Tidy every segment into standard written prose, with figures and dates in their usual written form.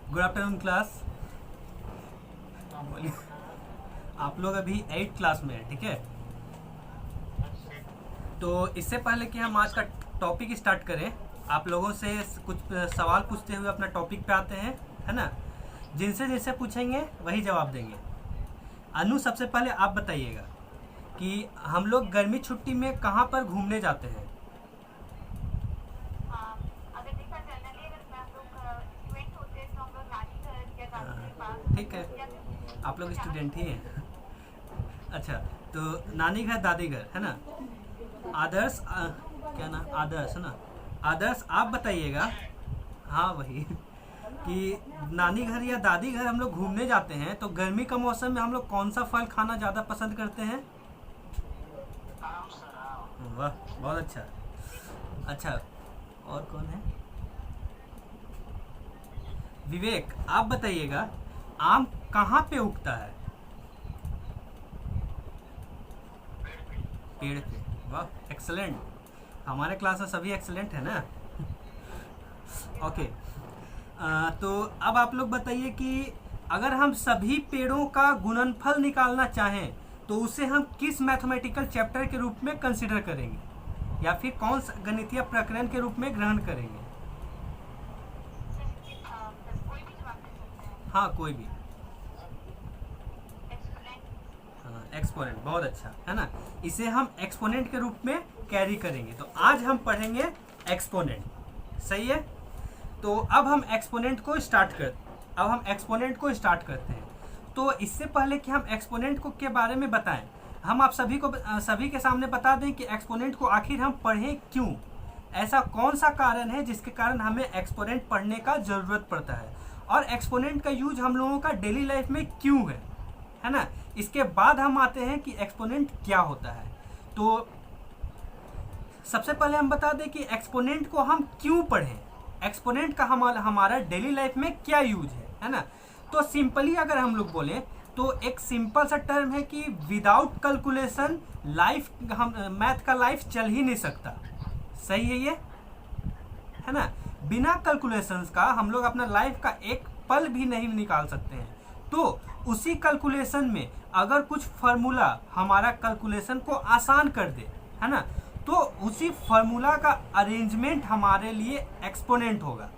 Good afternoon class. बोलिए। आप लोग अभी 8th क्लास में हैं, ठीक है? तो इससे पहले कि हम आज का टॉपिक स्टार्ट करें, आप लोगों से कुछ सवाल पूछते हुए अपना टॉपिक पे आते हैं, है ना? जिनसे जैसे पूछेंगे वही जवाब देंगे। अनु, सबसे पहले आप बताइएगा कि हम लोग गर्मी छुट्टी में कहाँ पर घूमने जाते हैं? अगर देखा जनरली अगर हम लोग स्टूडेंट होते हैं तो हम लोग नानी घर या दादी घर पास ठीक है, या फिर आप लोग तो जाना स्टूडेंट ही पसंद हैं। अच्छा, तो नानी घर दादी घर, है ना? आदर्श क्या ना, आदर्श है ना? आदर्श आप बताइएगा। हाँ वही कि नानी घर या दादी घर हम लोग घूमने जाते हैं तो गर्मी का मौसम में हम लोग कौन सा फल खाना ज़्यादा पसंद करते हैं? वाह, बहुत अच्छा। अच्छा, और कौन है? विवेक, आप बताइएगा आम कहाँ पे उगता है? पेड़ पे। वाह, एक्सलेंट। हमारे क्लास में सभी एक्सलेंट है ना? ओके। तो अब आप लोग बताइए कि अगर हम सभी पेड़ों का गुणनफल निकालना चाहें तो उसे हम किस मैथमेटिकल चैप्टर के रूप में कंसिडर करेंगे या फिर कौन सा गणितीय प्रकरण के रूप में ग्रहण करेंगे? कोई भी जवाब दे सकते हैं। हाँ, कोई भी। एक्सपोनेंट। हाँ, एक्सपोनेंट, बहुत अच्छा है ना? इसे हम एक्सपोनेंट के रूप में कैरी करेंगे। तो आज हम पढ़ेंगे एक्सपोनेंट, सही है? तो अब हम एक्सपोनेंट को स्टार्ट करते हैं। तो इससे पहले कि हम एक्सपोनेंट को के बारे में बताएं, हम आप सभी के सामने बता दें कि एक्सपोनेंट को आखिर हम पढ़ें क्यों। ऐसा कौन सा कारण है जिसके कारण हमें एक्सपोनेंट पढ़ने का ज़रूरत पड़ता है, और एक्सपोनेंट का यूज हम लोगों का डेली लाइफ में क्यों है ना? इसके बाद हम आते हैं कि एक्सपोनेंट क्या होता है। तो सबसे पहले हम बता दें कि एक्सपोनेंट को हम क्यों पढ़ें, एक्सपोनेंट का हमारा डेली लाइफ में क्या यूज है ना? तो सिंपली अगर हम लोग बोलें तो एक सिंपल सा टर्म है कि विदाउट कैलकुलेशन लाइफ, हम मैथ का लाइफ चल ही नहीं सकता। सही है ये, है ना? बिना कैलकुलेशंस का हम लोग अपना लाइफ का एक पल भी नहीं निकाल सकते हैं। तो उसी कैलकुलेशन में अगर कुछ फार्मूला हमारा कैलकुलेशन को आसान कर दे, है ना, तो उसी फार्मूला का अरेंजमेंट हमारे लिए एक्सपोनेंट होगा।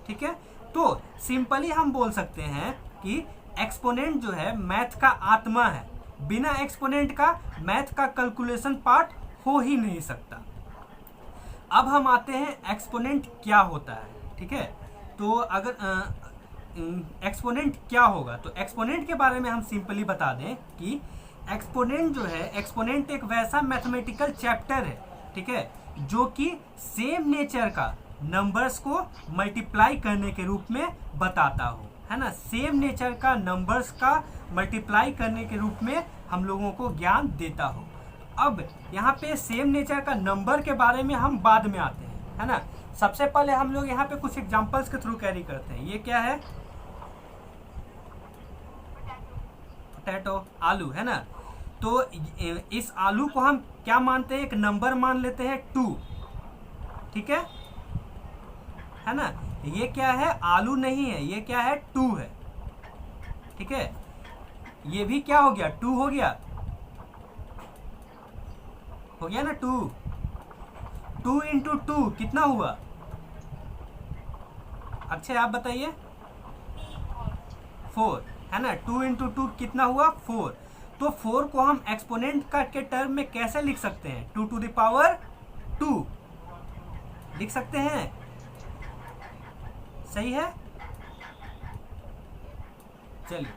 ठीक है? तो सिंपली हम बोल सकते हैं कि एक्सपोनेंट जो है मैथ का आत्मा है। बिना एक्सपोनेंट का मैथ का कैलकुलेशन पार्ट हो ही नहीं सकता। अब हम आते हैं एक्सपोनेंट क्या होता है, ठीक है? तो अगर एक्सपोनेंट क्या होगा, तो एक्सपोनेंट के बारे में हम सिंपली बता दें कि एक्सपोनेंट जो है, एक्सपोनेंट एक वैसा मैथमेटिकल चैप्टर है, ठीक है, जो कि सेम नेचर का नंबर्स को मल्टीप्लाई करने के रूप में बताता हो, है ना? सेम नेचर का नंबर्स का मल्टीप्लाई करने के रूप में हम लोगों को ज्ञान देता हो। अब यहाँ पे सेम नेचर का नंबर के बारे में हम बाद में आते हैं, है ना? सबसे पहले हम लोग यहाँ पे कुछ एग्जांपल्स के थ्रू कैरी करते हैं। ये क्या है? पोटैटो, आलू, है ना? तो इस आलू को हम क्या मानते हैं? एक नंबर मान लेते हैं 2, ठीक है ना? ये क्या है? आलू नहीं है, ये क्या है? 2 है, ठीक है? ये भी क्या हो गया? 2 हो गया ना? 2 इंटू 2 कितना हुआ? अक्षय आप बताइए। 4, है ना? 2 इंटू 2 कितना हुआ? 4। तो 4 को हम एक्सपोनेंट का के टर्म में कैसे लिख सकते हैं? 2 टू द पावर 2 लिख सकते हैं। सही है? चलिए,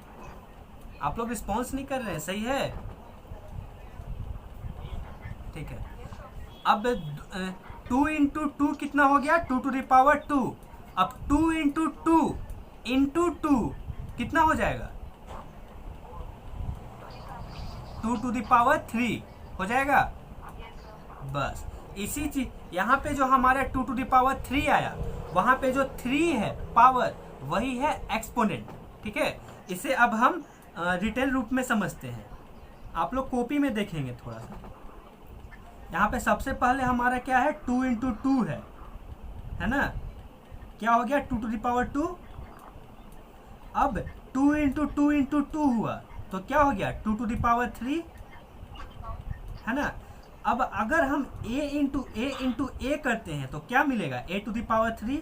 आप लोग रिस्पॉन्स नहीं कर रहे हैं। सही है, ठीक है। अब 2 इंटू 2 कितना हो गया? 2 टू द पावर 2। अब 2 इंटू 2 कितना हो जाएगा? 2 टू द पावर 3 हो जाएगा। बस इसी चीज यहाँ पे जो हमारा 2 टू द पावर 3 आया, वहां पे जो 3 है पावर, वही है एक्सपोनेंट, ठीक है? इसे अब हम रिटर्न रूप में समझते हैं। आप लोग कॉपी में देखेंगे थोड़ा सा। यहाँ पे सबसे पहले हमारा क्या है? 2 इंटू 2 है ना? क्या हो गया? 2 टू द पावर 2 अब 2 इंटू टू इंटू टू हुआ तो क्या हो गया 2 टू द पावर 3, है ना। अब अगर हम a इंटू ए करते हैं तो क्या मिलेगा, a टू द पावर 3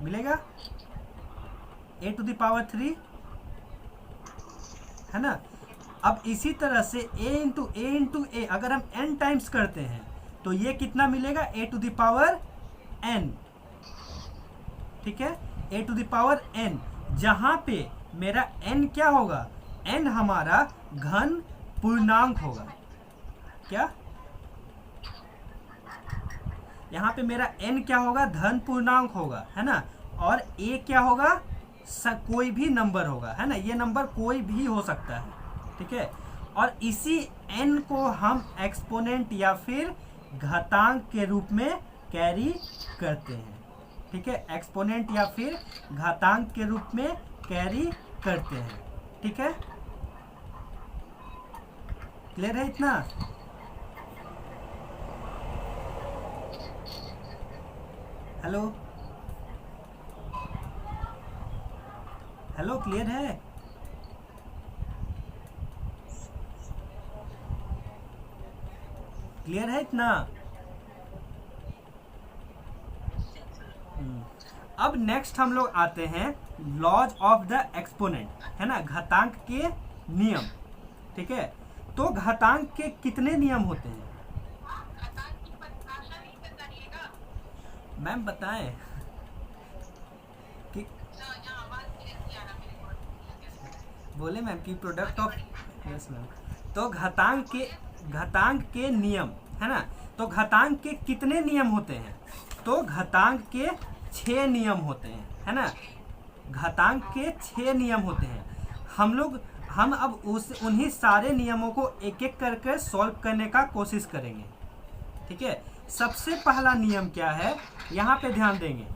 मिलेगा, a टू द पावर 3, है ना। अब इसी तरह से a इंटू ए अगर हम n टाइम्स करते हैं तो ये कितना मिलेगा, a to the power n, ठीक है, a to the power n, जहां पे मेरा n क्या होगा, n हमारा घन पूर्णांक होगा, क्या, यहाँ पे मेरा n क्या होगा, धन पूर्णांक होगा, है ना। और a क्या होगा, कोई भी नंबर होगा, है ना, ये नंबर कोई भी हो सकता है, ठीक है। और इसी n को हम एक्सपोनेंट या फिर घातांक के रूप में कैरी करते हैं, ठीक है, एक्सपोनेंट या फिर घातांक के रूप में कैरी करते हैं, ठीक है। क्लियर है इतना? हेलो हेलो, क्लियर है? क्लियर है इतना? अब नेक्स्ट हम लोग आते हैं लॉज ऑफ द एक्सपोनेंट, है ना, घातांक के नियम, ठीक है। तो घातांक के कितने नियम होते हैं मैम, बताएं कि बोले मैम कि प्रोडक्ट ऑफ, यस मैम। तो घातांक के नियम, है ना। तो घातांक के कितने नियम होते हैं, तो घातांक के 6 नियम होते हैं, है ना। घातांक के 6 नियम होते हैं। हम अब उन्हीं सारे नियमों को एक एक करके सॉल्व करने का कोशिश करेंगे, ठीक है। सबसे पहला नियम क्या है, यहाँ पे ध्यान देंगे।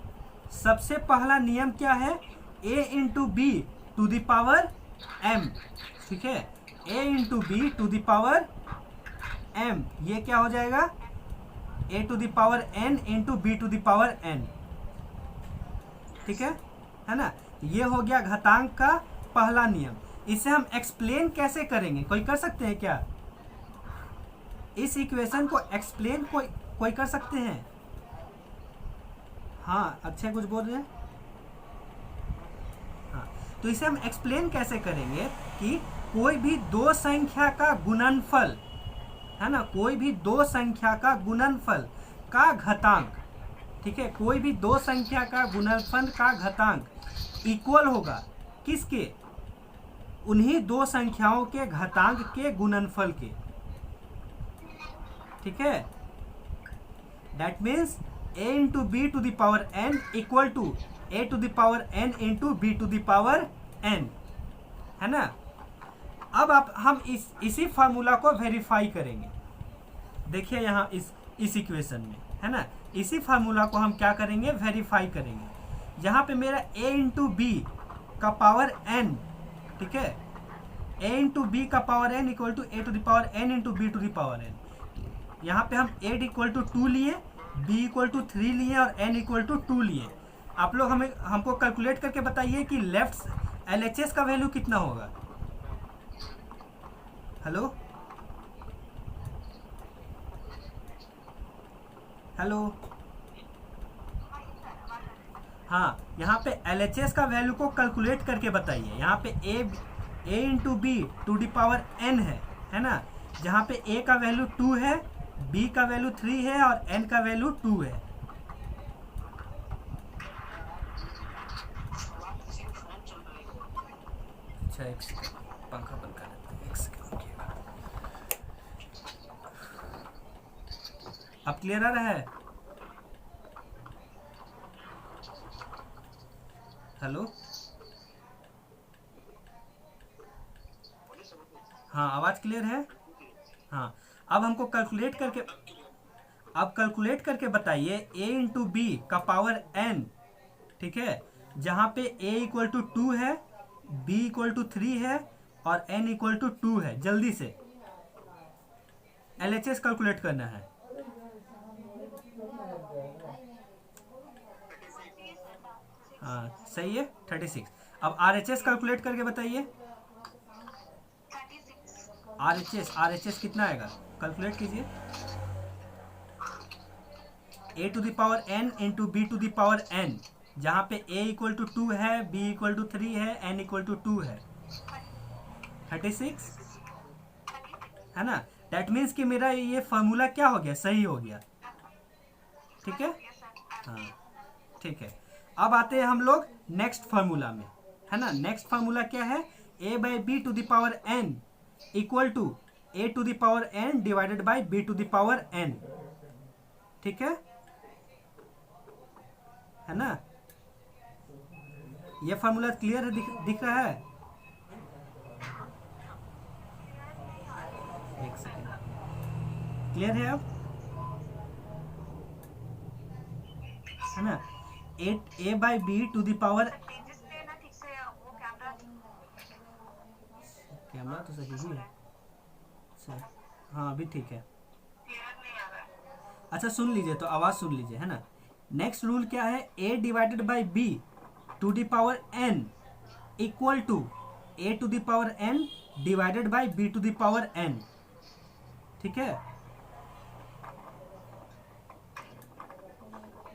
सबसे पहला नियम क्या है, a into B to the power m, ठीक है, a into B to the power m, ये क्या हो जाएगा, a to the power n into B to the power n, ठीक है ना। ये हो गया घातांक का पहला नियम। इसे हम एक्सप्लेन कैसे करेंगे, कोई कर सकते हैं क्या, इस इक्वेशन को एक्सप्लेन कोई कर सकते हैं? हाँ, अक्षय कुछ बोल रहे हैं। हाँ, तो इसे हम एक्सप्लेन कैसे करेंगे कि कोई भी दो संख्या का गुणनफल, है ना, कोई भी दो संख्या का गुणनफल का घातांक, ठीक है, कोई भी दो संख्या का गुणनफल का घातांक इक्वल होगा किसके, उन्हीं दो संख्याओं के घातांक के गुणनफल के, ठीक है। That means a into B to the power n equal to a to the power n into B to the power n, है ना। अब हम इसी फार्मूला को वेरीफाई करेंगे। देखिए यहाँ इस इक्वेशन में, है ना, इसी फार्मूला को हम क्या करेंगे, वेरीफाई करेंगे। यहाँ पे मेरा a इंटू बी का पावर n, ठीक है, a इंटू बी का power n equal to a to the power n into B to the power n। यहाँ पे हम a इक्वल टू 2 लिए, b इक्वल टू 3 लिए और n इक्वल टू 2 लिए। आप लोग हमको कैलकुलेट करके बताइए कि लेफ्ट LHS का वैल्यू कितना होगा। हेलो हेलो, हाँ, यहाँ पे LHS का वैल्यू को कैलकुलेट करके बताइए। यहाँ पे a into B to the power n है ना, जहाँ पे a का वैल्यू 2 है, b का वैल्यू 3 है और n का वैल्यू 2 है। अच्छा, एक सेकंड, पंखा बंद कर देते हैं, एक सेकंड रुकिएगा। अब क्लियर आ रहा है? हेलो, हाँ, आवाज क्लियर है? हाँ, अब हमको कैलकुलेट करके बताइए a इंटू बी का पावर n, ठीक है, जहाँ पे a इक्वल टू 2 है, b इक्वल टू 3 है और n इक्वल टू 2 है। जल्दी से LHS कैलकुलेट करना है। हाँ सही है 36। अब RHS कैलकुलेट करके बताइए। 36। RHS कितना आएगा, कैलकुलेट कीजिए। a to the power n into B to the power n, जहाँ पे a इक्वल टू 2 है, b इक्वल टू 3 है, n इक्वल टू 2 है। 36 है ना। दैट मीन्स कि मेरा ये फार्मूला क्या हो गया, सही हो गया। ठीक है, हाँ ठीक है। अब आते हैं हम लोग नेक्स्ट फार्मूला में, है ना। नेक्स्ट फार्मूला क्या है, a by B to the power n equal to a to the power n divided by b to the power n। ठीक है ना। ये फार्मूला क्लियर है, दिख रहा है। एक सेकेंड, क्लियर है अब, है ना। a by B to the power, pages पे ना ठीक से वो कैमरा तो सही ही है। अच्छा, हाँ अभी ठीक है। क्लियर नहीं आ रहा है। अच्छा सुन लीजिए, तो आवाज़ सुन लीजिए, है ना। नेक्स्ट रूल क्या है, a divided by b to the power n equal to a to the power n divided by b to the power n। ठीक है,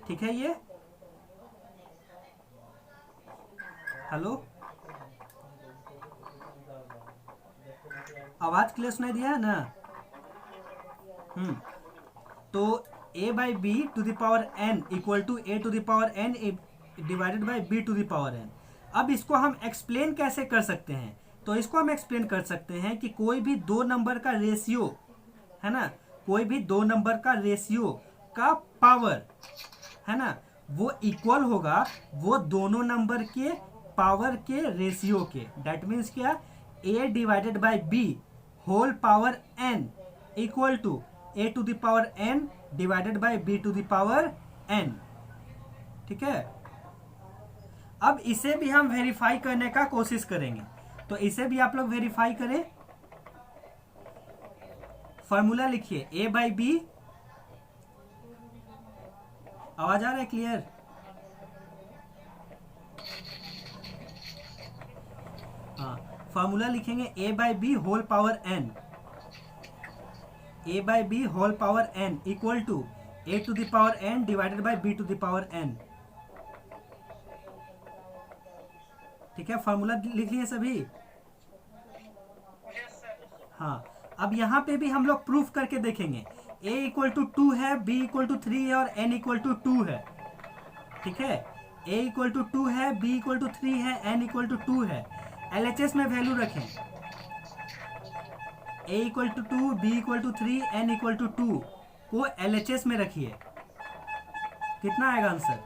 ठीक है ये। हेलो, आवाज क्लियर सुनाई दिया है ना। तो a by B to the power n equal to a to the power n divided by b to the power n। अब इसको हम एक्सप्लेन कैसे कर सकते हैं, तो इसको हम एक्सप्लेन कर सकते हैं कि कोई भी दो नंबर का रेशियो, है ना, कोई भी दो नंबर का रेशियो का पावर, है ना, वो इक्वल होगा वो दोनों नंबर के पावर के रेशियो के। दैट मीन्स क्या, a divided by b whole power n equal to a to the power n divided by b to the power n। ठीक है, अब इसे भी हम वेरीफाई करने का कोशिश करेंगे, तो इसे भी आप लोग वेरीफाई करें। फॉर्मूला लिखिए a बाई बी, आवाज आ रहा है क्लियर। हाँ, फॉर्मूला लिखेंगे a by B whole power n, a by B whole power n equal to a to the power n divided by b to the power n। ठीक है, formula लिख लिए सभी। हाँ, अब यहाँ पे भी हम लोग प्रूफ करके देखेंगे। a इक्वल टू 2 है, b इक्वल टू 3 है और n इक्वल टू 2 है। ठीक है, a इक्वल टू 2 है, b इक्वल टू 3 है, n इक्वल टू 2 है। LHS में वैल्यू रखें, a equal to 2, b equal to 3, n equal to 2 को LHS में रखिए। कितना आएगा आंसर,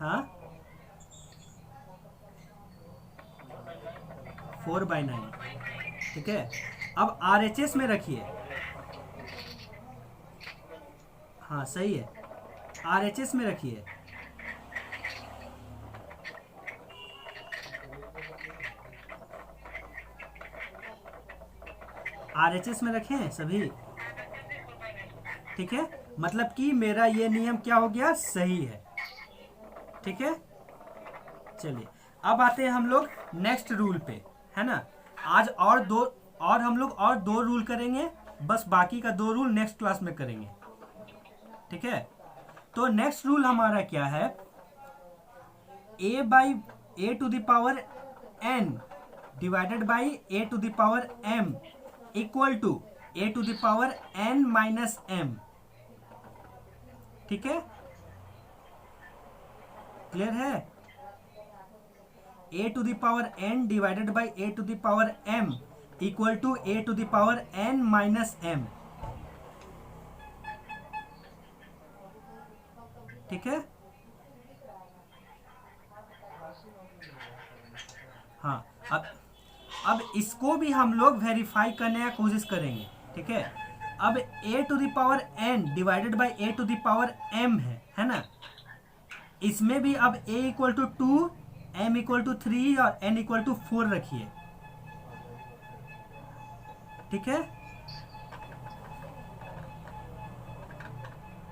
हाँ 4/9। ठीक है, अब RHS में रखिए। हाँ सही है, RHS में रखिए। RHS में रखें सभी। ठीक है, मतलब कि मेरा ये नियम क्या हो गया, सही है। ठीक है, चलिए अब आते हैं हम लोग नेक्स्ट रूल पे, है ना। आज और हम लोग और दो रूल करेंगे, बस बाकी का 2 रूल नेक्स्ट क्लास में करेंगे। ठीक है, तो नेक्स्ट रूल हमारा क्या है, a by A to the power n divided by a to the power m equal to a to the power n minus m। ठीक है, क्लियर है। a to the power n divided by a to the power m equal to a to the power n minus m। ठीक है, हाँ, अब इसको भी हम लोग वेरीफाई करने की कोशिश करेंगे। ठीक है, अब a to the power n divided by a to the power m है ना। इसमें भी अब a equal to 2, m equal to 3 और n इक्वल टू 4 रखिए। ठीक है,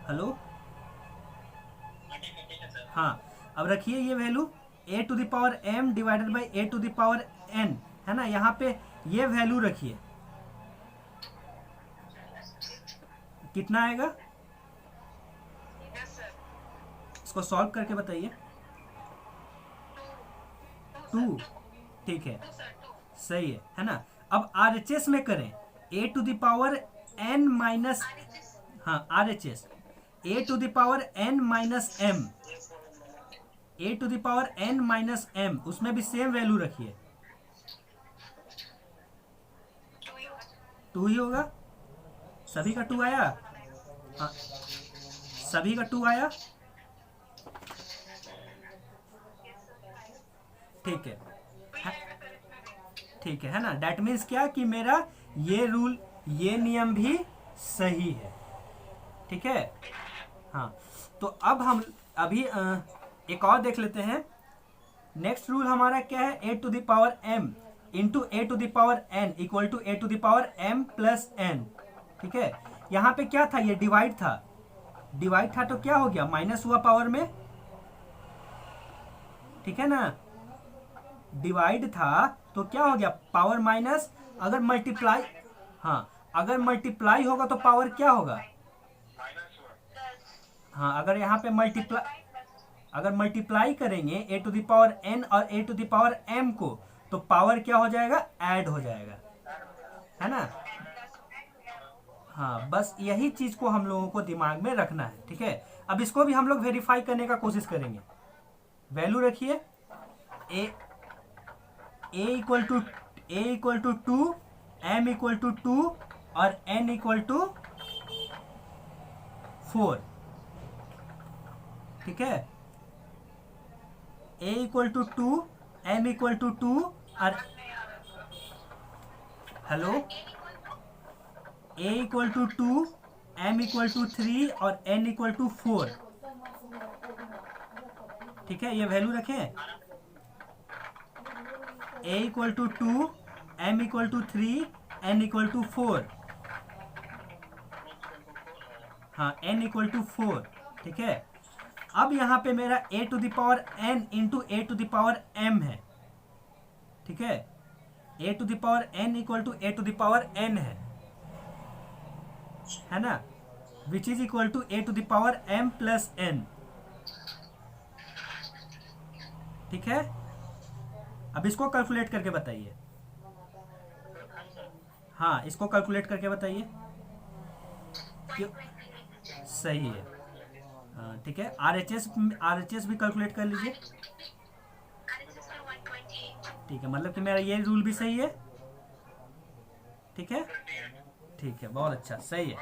हेलो, हाँ, अब रखिए ये value A to the power M divided by A to the power N, है ना, यहाँ पे ये वैल्यू रखिए, कितना आएगा, यस सर। इसको सॉल्व करके बताइए। 2, ठीक है, टू सर, टू। सही है ना। अब RHS में करें, A to the power N minus, हाँ RHS, A to the power N minus M, A to the power N minus M, उसमें भी सेम वैल्यू रखिए, 2 ही होगा, सभी का 2 आया, हाँ सभी का 2 आया, ठीक है, ठीक है ना। डैट मीन्स क्या कि मेरा ये रूल, ये नियम भी सही है, ठीक है। हाँ, तो अब हम अभी एक और देख लेते हैं। नेक्स्ट रूल हमारा क्या है, A to the power M into A to the power N equal to A to the power M plus N, ठीक है। यहाँ पे क्या था, ये डिवाइड था, डिवाइड था तो क्या हो गया, माइनस हुआ पावर में, ठीक है ना, डिवाइड था तो क्या हो गया, पावर माइनस, अगर मल्टीप्लाई, हाँ अगर मल्टीप्लाई होगा तो पावर क्या होगा, हाँ अगर यहाँ पे मल्टीप्लाई, अगर मल्टीप्लाई करेंगे ए टू द पावर एन और ए टू द पावर एम को, तो पावर क्या हो जाएगा, ऐड हो जाएगा, है ना। हाँ, बस यही चीज को हम लोगों को दिमाग में रखना है, ठीक है। अब इसको भी हम लोग वेरीफाई करने का कोशिश करेंगे। वैल्यू रखिए, A equal to 2, M equal to 2 और एन इक्वल टू 4, ठीक है। A equal to 2, M equal to 2 और, hello, A equal to 2, M equal to 3 और एन इक्वल टू 4, ठीक है। ये वैल्यू रखें, A equal to 2, M equal to 3, N equal to 4, हाँ एन इक्वल टू 4, ठीक है। अब यहाँ पे मेरा A to the power N into A to the power M है, ठीक है। A to the power N equal to A to the power N है ना, which is equal to A to the power M plus N, ठीक है। अब इसको calculate करके बताइए, हाँ इसको कैलकुलेट करके बताइए, क्यों, सही है, हाँ ठीक है। RHS भी कैलकुलेट कर लीजिए, ठीक है, मतलब कि मेरा ये रूल भी सही है, ठीक है, ठीक है, बहुत अच्छा, सही है।